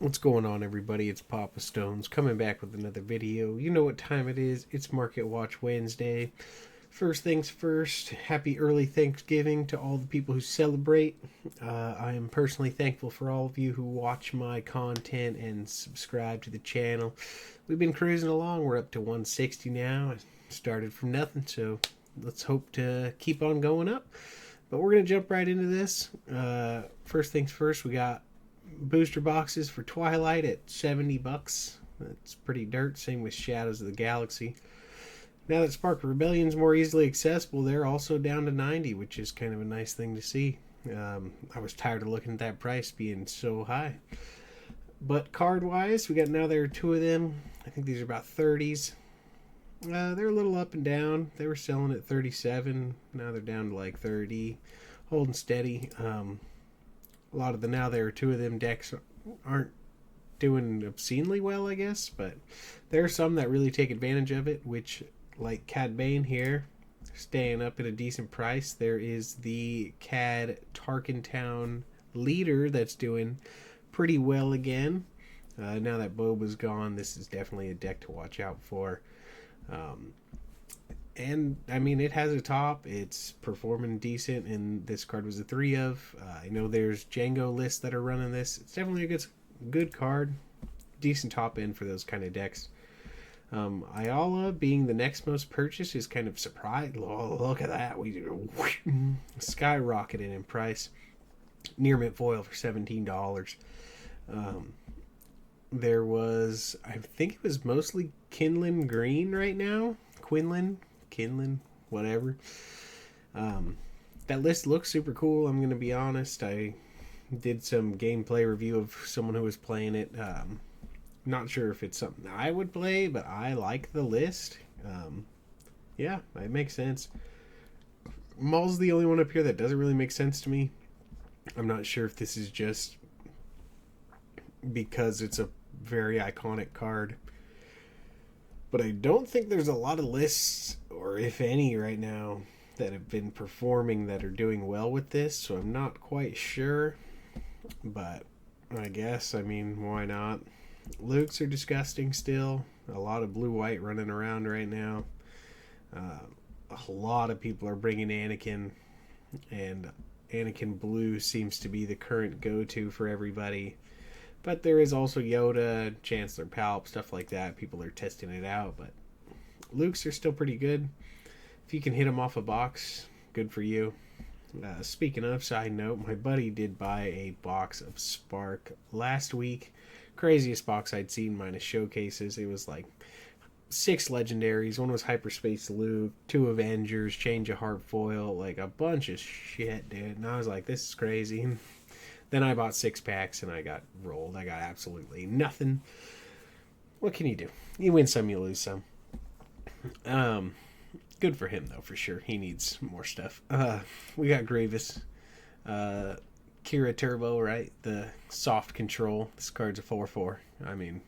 What's going on, everybody? It's PapaStones coming back with another video. You know what time it is. It's Market Watch Wednesday. First things first, happy early Thanksgiving to all the people who celebrate. I am personally thankful for all of you who watch my content and subscribe to the channel. We've been cruising along. We're up to 160 now. I started from nothing, so let's hope to keep on going up. But we're going to jump right into this. First things first, we got booster boxes for Twilight at $70. That's pretty dirt. Same with Shadows of the Galaxy. Now that Spark Rebellion's more easily accessible, they're also down to 90, which is kind of a nice thing to see. I was tired of looking at that price being so high. But card-wise, we got now there are two of them. I think these are about 30s. They're a little up and down. They were selling at 37. Now they're down to like 30. Holding steady. A lot of the now there are two of them decks aren't doing obscenely well, I guess, but there are some that really take advantage of it, which, like Cad Bane here, staying up at a decent price. There is the Cad Tarkentown Leader that's doing pretty well again. Now that Boba's gone, this is definitely a deck to watch out for. And I mean, it has a top. It's performing decent, and this card was a 3 of. I know there's Django lists that are running this. It's definitely a good card. Decent top end for those kind of decks. Ayala being the next most purchased is kind of surprised. Oh, look at that. We skyrocketed in price. Near mint foil for $17. There was, I think it was mostly Kinlan Green right now. Kinlan, whatever. That list looks super cool. I'm going to be honest. I did some gameplay review of someone who was playing it. Not sure if it's something I would play, but I like the list. Yeah, it makes sense. Maul's the only one up here that doesn't really make sense to me. I'm not sure if this is just because it's a very iconic card. But I don't think there's a lot of lists, or if any right now, that have been performing that are doing well with this, so I'm not quite sure. But I guess, I mean, why not? Lukes are disgusting still. A lot of blue-white running around right now. A lot of people are bringing Anakin, and Anakin Blue seems to be the current go-to for everybody. But there is also Yoda, Chancellor Palp, stuff like that. People are testing it out, but Lukes are still pretty good. If you can hit them off a box, good for you. Speaking of, side note, my buddy did buy a box of Spark last week. Craziest box I'd seen minus showcases. It was like 6 legendaries. One was Hyperspace Luke, 2 Avengers, Change of Heart foil, like a bunch of shit, dude. And I was like, this is crazy. Then I bought 6 packs and I got rolled. I got absolutely nothing. What can you do? You win some, you lose some. Good for him though, for sure. He needs more stuff. We got Grievous. Kira Turbo, right? The soft control. This card's a 4/4. I mean,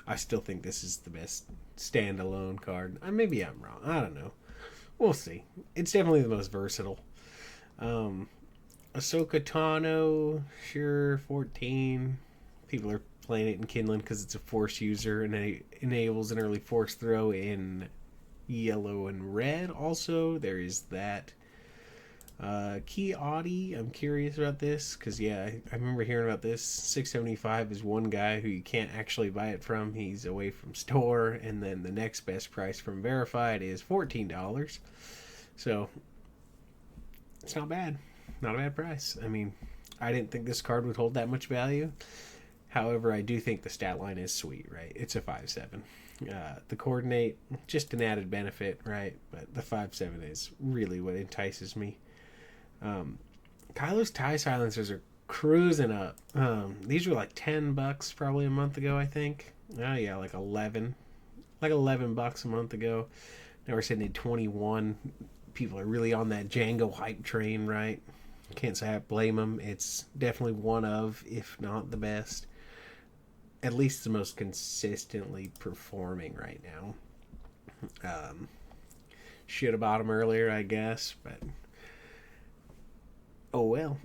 I still think this is the best standalone card. Maybe I'm wrong. I don't know. We'll see. It's definitely the most versatile. Ahsoka Tano, sure, 14. People are playing it in Kinlan because it's a Force user and it enables an early Force throw in yellow and red. Also, there is that. Key Audi, I'm curious about this because, yeah, I remember hearing about this. 675 is one guy who you can't actually buy it from. He's away from store, and then the next best price from Verified is $14. So, it's not bad. Not a bad price. I mean, I didn't think this card would hold that much value. However, I do think the stat line is sweet, right? It's a 5/7. The coordinate, just an added benefit, right? But the 5/7 is really what entices me. Kylo's TIE silencers are cruising up. These were like $10 probably a month ago, I think. Oh yeah, like 11. Like $11 a month ago. Now we're sitting at 21. People are really on that Django hype train, right? Can't say I blame them. It's definitely one of, if not the best, at least the most consistently performing right now. Should have bought them earlier, I guess, but oh well.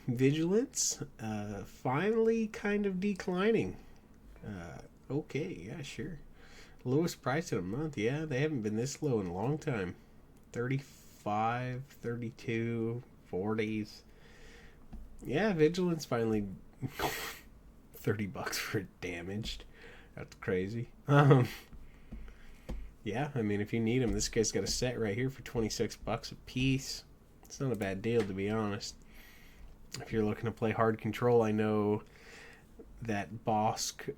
Vigilance, finally kind of declining. Okay, yeah, sure. Lowest price in a month, yeah, they haven't been this low in a long time. 35, 32, 40s. Yeah, Vigilance finally $30 for damaged. That's crazy. Yeah, I mean, if you need them, this guy's got a set right here for $26 a piece. It's not a bad deal, to be honest. If you're looking to play hard control, I know that Bosk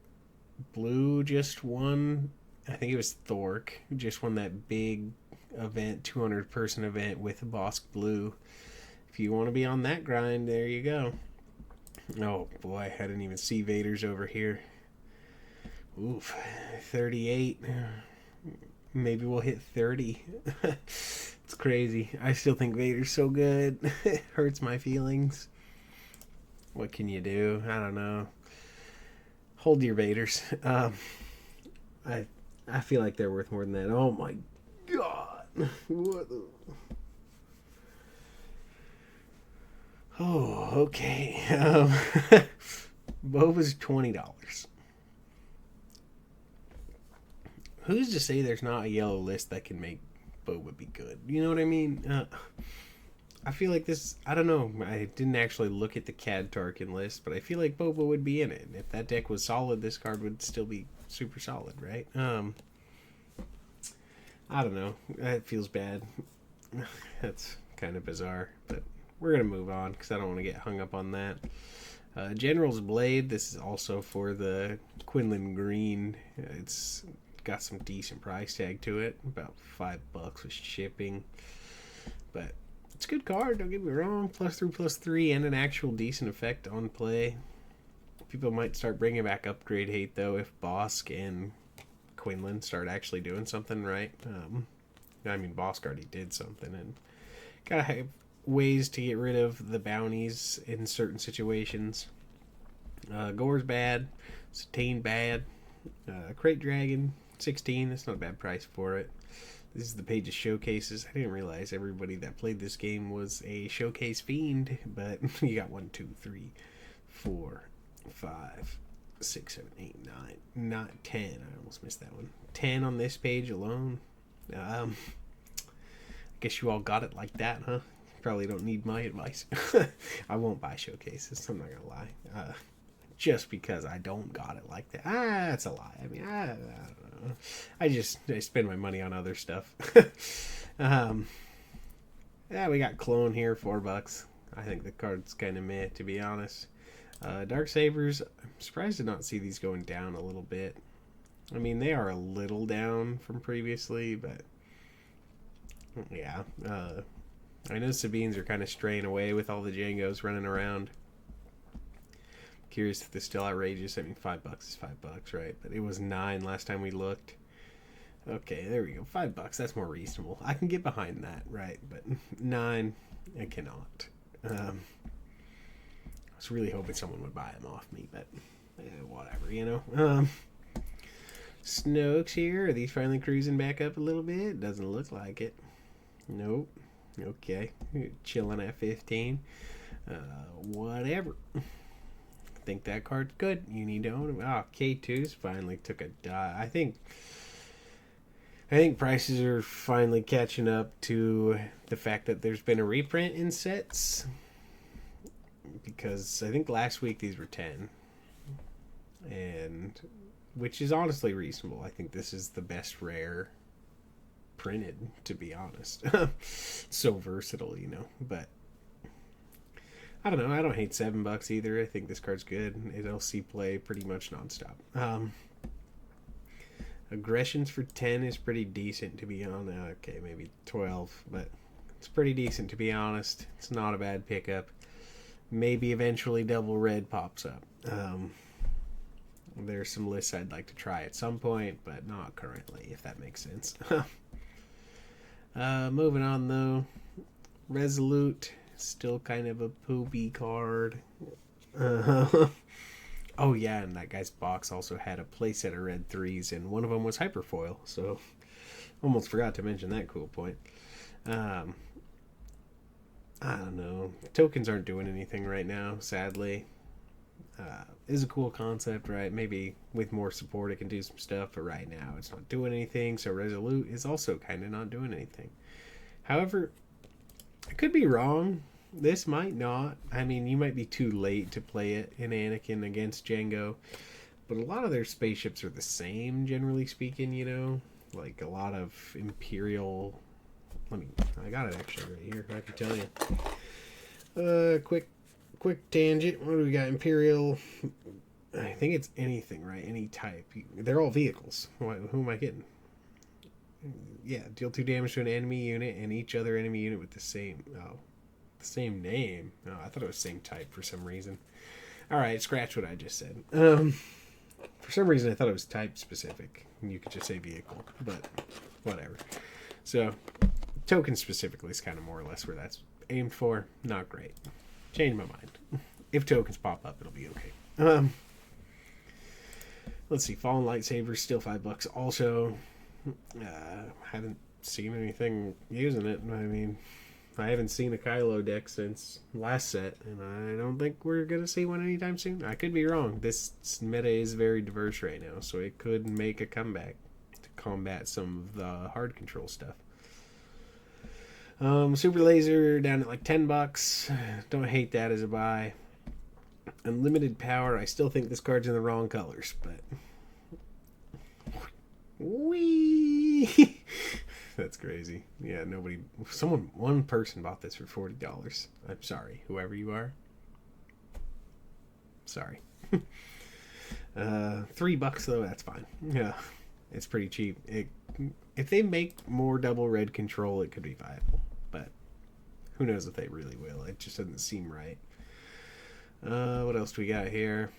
Blue just won. I think it was Thork just won that big event, 200 person event with Bosk Blue. If you want to be on that grind, there you go. Oh boy, I didn't even see Vader's over here. Oof, 38. Maybe we'll hit 30. It's crazy. I still think Vader's so good. It hurts my feelings. What can you do? I don't know. Hold your Vaders. I feel like they're worth more than that. Oh my god. What the... Oh, okay. Boba's $20. Who's to say there's not a yellow list that can make Boba be good? You know what I mean? I feel like this... I don't know. I didn't actually look at the CAD Tarkin list, but I feel like Boba would be in it. And if that deck was solid, this card would still be super solid, right? I don't know. It feels bad. That's kind of bizarre, but we're going to move on because I don't want to get hung up on that. General's Blade. This is also for the Quinlan Green. It's got some decent price tag to it. About $5 with shipping. But it's a good card, don't get me wrong. +3/+3 and an actual decent effect on play. People might start bringing back upgrade hate, though, if Bosk and Quinlan start actually doing something right. I mean, Bosk already did something, and gotta have ways to get rid of the bounties in certain situations. Gore's bad. Satine bad. Crate Dragon, 16. That's not a bad price for it. This is the page of showcases. I didn't realize everybody that played this game was a showcase fiend, but you got 1, 2, 3, 4, 5, 6, 7, 8, 9, not 10. I almost missed that one. 10 on this page alone. I guess you all got it like that, huh? Probably don't need my advice. I won't buy showcases. I'm not gonna lie. Just because I don't got it like that. That's a lie. I mean, I don't know. I spend my money on other stuff. Yeah, we got Clone here, $4. I think the card's kind of meh, to be honest. Darksabers, I'm surprised to not see these going down a little bit. I mean, they are a little down from previously, but yeah. I know Sabines are kind of straying away with all the Djangos running around. Curious if they're still outrageous. I mean, $5 is $5, right? But it was 9 last time we looked. Okay, there we go. $5. That's more reasonable. I can get behind that, right? But 9, I cannot. I was really hoping someone would buy them off me, but whatever, you know. Snokes here. Are these finally cruising back up a little bit? Doesn't look like it. Nope. Okay. Chilling at 15. Whatever. Think that card's good. You need to own it. Oh, K2's finally took a dive. I think prices are finally catching up to the fact that there's been a reprint in sets. Because I think last week these were 10. And which is honestly reasonable. I think this is the best rare printed, to be honest. So versatile, you know. But I don't know. I don't hate $7 either. I think this card's good. It'll see play pretty much nonstop. Aggressions for 10 is pretty decent, to be honest. Okay, maybe 12, but it's pretty decent, to be honest. It's not a bad pickup. Maybe eventually double red pops up. There's some lists I'd like to try at some point, but not currently, if that makes sense. Moving on, though. Resolute. Still kind of a poopy card. Oh yeah, and that guy's box also had a playset of red 3s, and one of them was hyperfoil, so almost forgot to mention that cool point. I don't know. Tokens aren't doing anything right now, sadly. Is a cool concept, right? Maybe with more support it can do some stuff, but right now it's not doing anything. So Resolute is also kind of not doing anything. However, I could be wrong. This might not. I mean, you might be too late to play it in Anakin against Jango, but a lot of their spaceships are the same, generally speaking. You know, like a lot of Imperial. I got it actually right here. I can tell you. Quick tangent. What do we got? Imperial. I think it's anything, right? Any type. They're all vehicles. Who am I getting? Yeah, deal 2 damage to an enemy unit and each other enemy unit with the same name. Oh, I thought it was same type for some reason. All right, scratch what I just said. For some reason I thought it was type specific. You could just say vehicle, but whatever. So, token specifically is kind of more or less where that's aimed for. Not great. Change my mind. If tokens pop up, it'll be okay. Let's see. Fallen Lightsabers, still $5 also. Haven't seen anything using it. I mean, I haven't seen a Kylo deck since last set, and I don't think we're going to see one anytime soon. I could be wrong. This meta is very diverse right now, so it could make a comeback to combat some of the hard control stuff. Super Laser down at like $10. Don't hate that as a buy. Unlimited Power. I still think this card's in the wrong colors, but wee. That's crazy. Yeah, one person bought this for $40. I'm sorry, whoever you are. Sorry. $3 though, that's fine. Yeah, it's pretty cheap. If they make more double red control, it could be viable, but who knows if they really will. It just doesn't seem right. What else do we got here?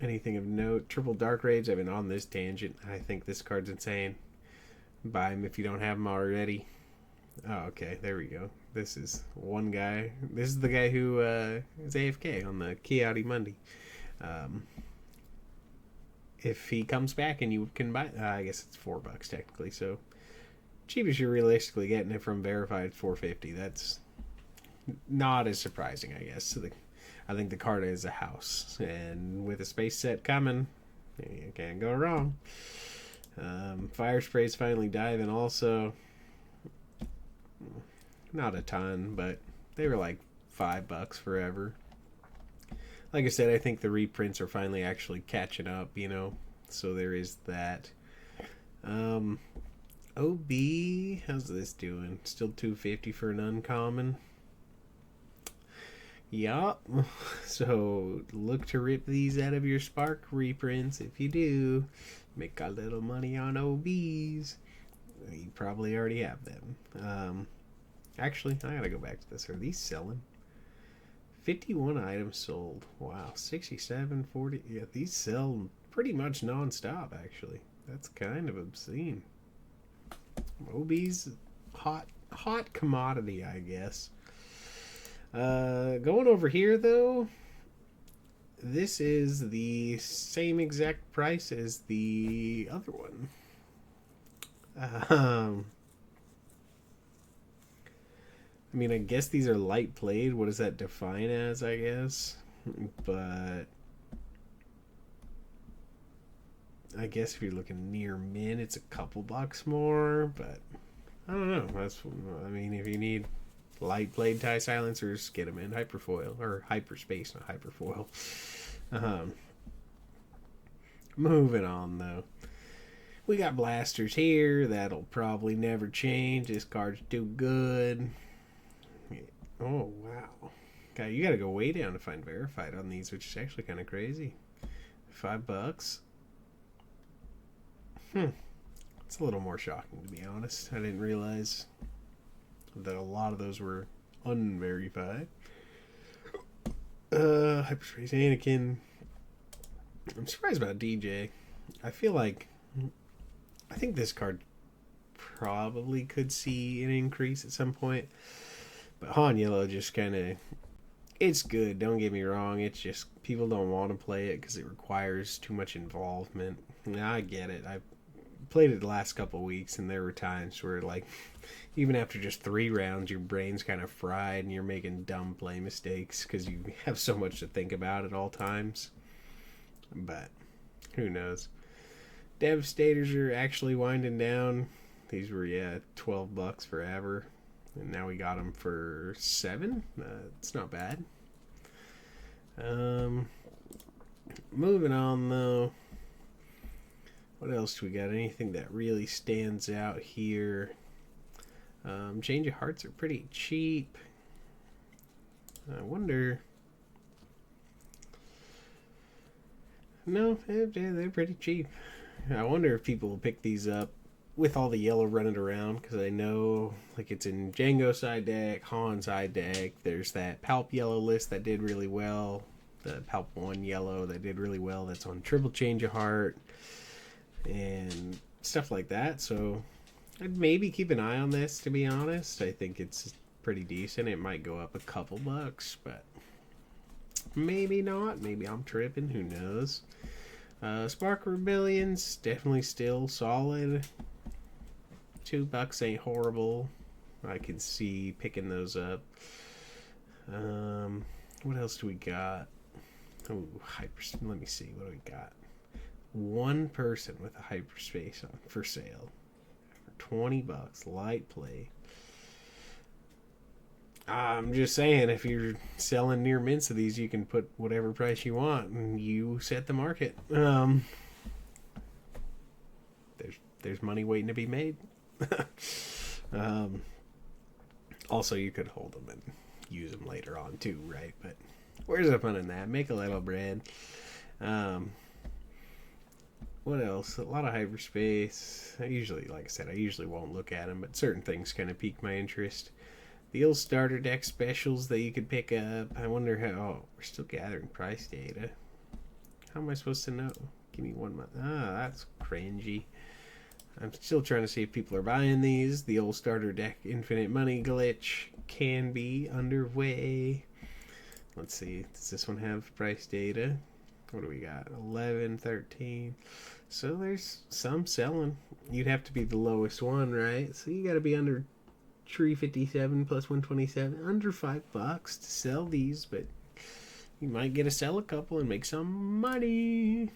Anything of note? Triple Dark Raids. I've been on this tangent. I think this card's insane. Buy them if you don't have them already. Oh, okay. There we go. This is one guy. This is the guy who is AFK on the Kiadi Monday. If he comes back and you can buy, I guess it's $4 technically. So cheapest you're realistically getting it from verified $4.50. That's not as surprising, I guess. So I think the card is a house, and with a space set coming, you can't go wrong. Fire Spray's finally diving also. Not a ton, but they were like $5 forever. Like I said, I think the reprints are finally actually catching up, you know, so there is that. OB, how's this doing? Still $2.50 for an uncommon. Yup. So look to rip these out of your Spark reprints. If you do, make a little money on OBs. You probably already have them. Actually, I gotta go back to this. Are these selling? 51 items sold. Wow. 67, 40. Yeah, these sell pretty much non-stop, actually. That's kind of obscene. OBs, hot commodity, I guess. Going over here, though, this is the same exact price as the other one. I mean, I guess these are light played. What does that define as, I guess? But I guess if you're looking near min, it's a couple bucks more. But I don't know. I mean, if you need light played tie silencers, get them in hyperfoil. Or hyperspace, not hyperfoil. Moving on, though. We got blasters here. That'll probably never change. This card's too good. Oh, wow. Okay, you gotta go way down to find verified on these, which is actually kind of crazy. $5. It's a little more shocking, to be honest. I didn't realize that a lot of those were unverified. Hyperspace Anakin. I'm surprised about DJ. I think this card probably could see an increase at some point. But Han Yellow just kind of... It's good, don't get me wrong. It's just people don't want to play it because it requires too much involvement. Now, I get it. played it the last couple of weeks, and there were times where, like, even after just 3 rounds, your brain's kind of fried and you're making dumb play mistakes because you have so much to think about at all times. But who knows? Devastators are actually winding down. These were, $12 forever, and now we got them for $7. It's not bad. Moving on though. What else do we got? Anything that really stands out here? Change of Hearts are pretty cheap. I wonder. No, they're pretty cheap. I wonder if people will pick these up with all the yellow running around, because I know, like, it's in Django side deck, Han side deck. There's that Palp yellow list that did really well. The Palp 1 yellow that did really well. That's on Triple Change of Heart and stuff like that. So I'd maybe keep an eye on this, to be honest. I think it's pretty decent. It might go up a couple bucks, but maybe not. Maybe I'm tripping. Who knows? Spark Rebellion's definitely still solid. $2 ain't horrible. I can see picking those up. What else do we got? Oh, let me see. What do we got? One person with a hyperspace on for sale for $20. Light play. I'm just saying, if you're selling near mints of these, you can put whatever price you want, and you set the market. There's money waiting to be made. Also, you could hold them and use them later on too, right? But where's the fun in that? Make a little bread. What else? A lot of hyperspace. Like I said, I usually won't look at them, but certain things kind of pique my interest. The old starter deck specials that you could pick up. I wonder how... Oh, we're still gathering price data. How am I supposed to know? Give me 1 month. That's cringy. I'm still trying to see if people are buying these. The old starter deck infinite money glitch can be underway. Let's see. Does this one have price data? What do we got? 11, 13. So there's some selling. You'd have to be the lowest one, right? So you got to be under 357 plus 127, under $5 to sell these, but you might get to sell a couple and make some money.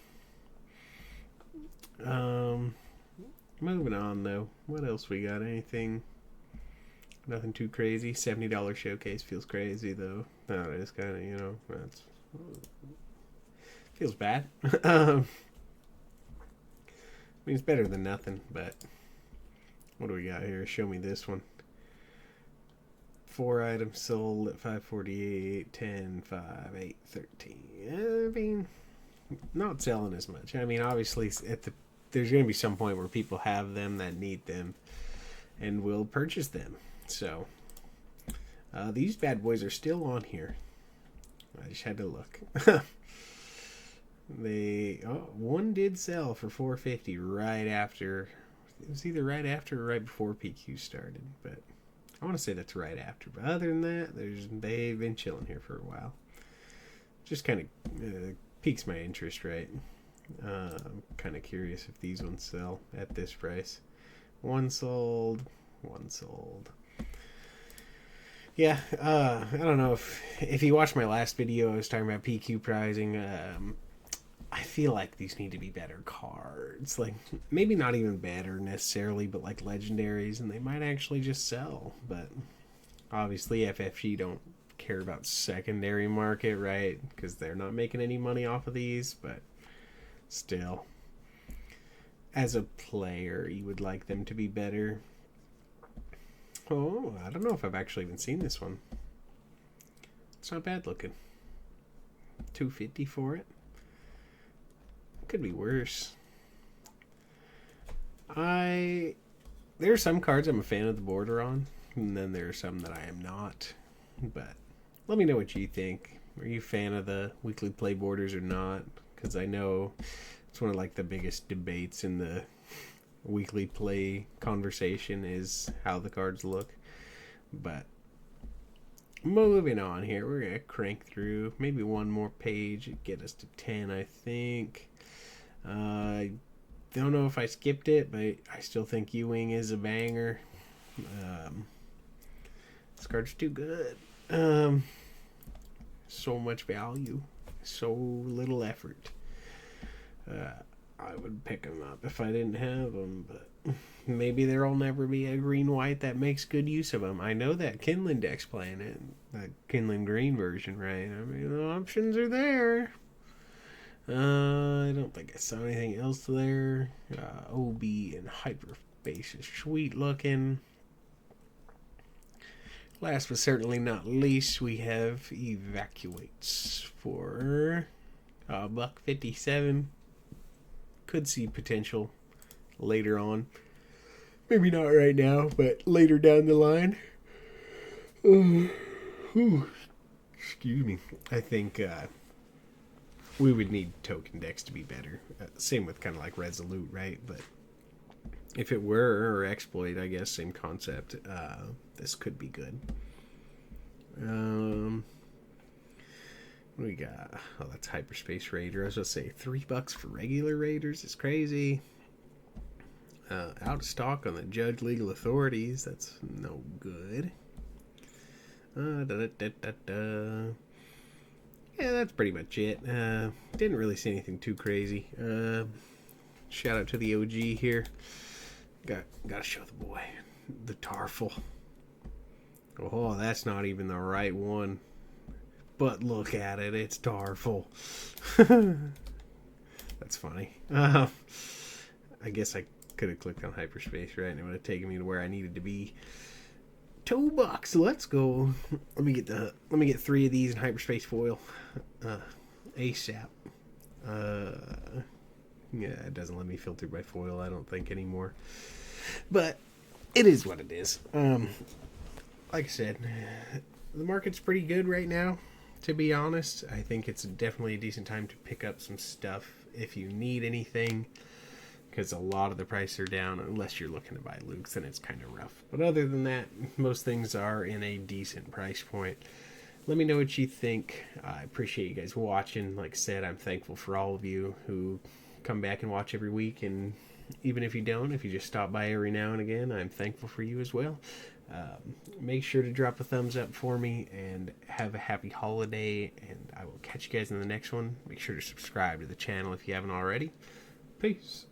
Moving on though, what else we got? Anything? Nothing too crazy. $70 showcase feels crazy though. No, it's kind of, that's feels bad. I mean, it's better than nothing, but what do we got here? Show me this one. 4 items sold at 548, 10, 5, 8, 13. I mean, not selling as much. I mean, obviously, there's going to be some point where people have them that need them and will purchase them. So, these bad boys are still on here. I just had to look. One did sell for $450 right after. It was either right after or right before PQ started, but I want to say that's right after. But other than that, they've been chilling here for a while. Just kind of piques my interest, right? I'm kind of curious if these ones sell at this price. One sold. Yeah, I don't know if you watched my last video, I was talking about PQ pricing. I feel like these need to be better cards. Like, maybe not even better necessarily, but like legendaries, and they might actually just sell. But obviously FFG don't care about secondary market, right? Because they're not making any money off of these, but still, as a player, you would like them to be better. Oh, I don't know if I've actually even seen this one. It's not bad looking. $250 for it. Could be worse. There are some cards I'm a fan of the border on, and then there are some that I am not. But let me know what you think. Are you a fan of the weekly play borders or not? Because I know it's one of like the biggest debates in the weekly play conversation is how the cards look. But moving on here, we're gonna crank through maybe one more page, get us to 10, I think. don't know if I skipped it, but I still think U-Wing is a banger. This card's too good. So much value, so little effort. I would pick them up if I didn't have them, but maybe there'll never be a green-white that makes good use of them. I know that Kinlan deck's playing it, that Kinlan green version, right? I mean, the options are there. I don't think I saw anything else there. OB and Hyperspace is sweet looking. Last but certainly not least, we have Evacuates for $157. Could see potential later on. Maybe not right now, but later down the line. Excuse me. I think we would need token decks to be better. Same with kind of like Resolute, right? But if it were, or Exploit, I guess, same concept. This could be good. What do we got? Oh, that's Hyperspace Raider. I was going to say $3 for regular Raiders is crazy. Out of stock on the Judge Legal Authorities. That's no good. Yeah, that's pretty much it. Didn't really see anything too crazy. Shout out to the OG here. Gotta show the boy. The Tarful. Oh, that's not even the right one. But look at it. It's Tarful. That's funny. I guess I could have clicked on Hyperspace, right? And it would have taken me to where I needed to be. $2. Let's go. Let me get 3 of these in Hyperspace foil. ASAP. Yeah, it doesn't let me filter by foil, I don't think, anymore. But it is what it is. Like I said, the market's pretty good right now, to be honest. I think it's definitely a decent time to pick up some stuff if you need anything, because a lot of the prices are down. Unless you're looking to buy Luke's, then it's kind of rough. But other than that, most things are in a decent price point. Let me know what you think. I appreciate you guys watching. Like I said, I'm thankful for all of you who come back and watch every week. And even if you don't, if you just stop by every now and again, I'm thankful for you as well. Make sure to drop a thumbs up for me and have a happy holiday. And I will catch you guys in the next one. Make sure to subscribe to the channel if you haven't already. Peace.